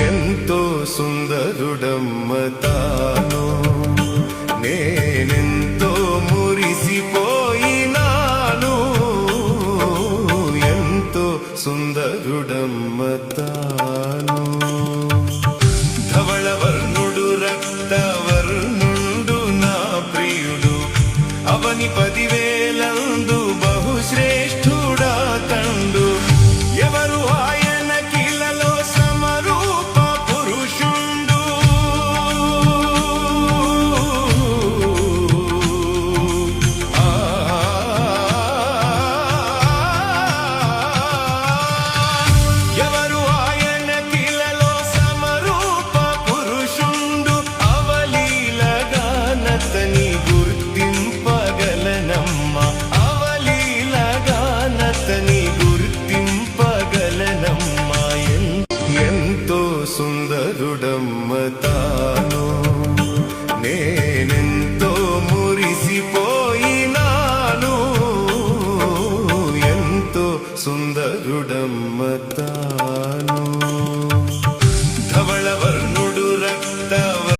ఎంతో సుందరుడమ్మ తాను, నేనెంతో మురిసిపోయినాను. ఎంతో సుందరుడమ్మ తాను. ధవళవర్ణుడు రక్తవర్ణుడు నా ప్రియుడు, అవని 10,000 బహుశ్రేష్ఠుడా తండు. ఎవరు ఆయన కిలలో సమరూప పురుషుండు. ఎవరు ఆయన కిలలో సమరూప పురుషుండు. అవలీలగానతని గుర్తింపగలనమ్మ, అవలీలగానతని గుర్తింపగలనమ్మ. ఎంతో సుందరుడమ్మ తాను.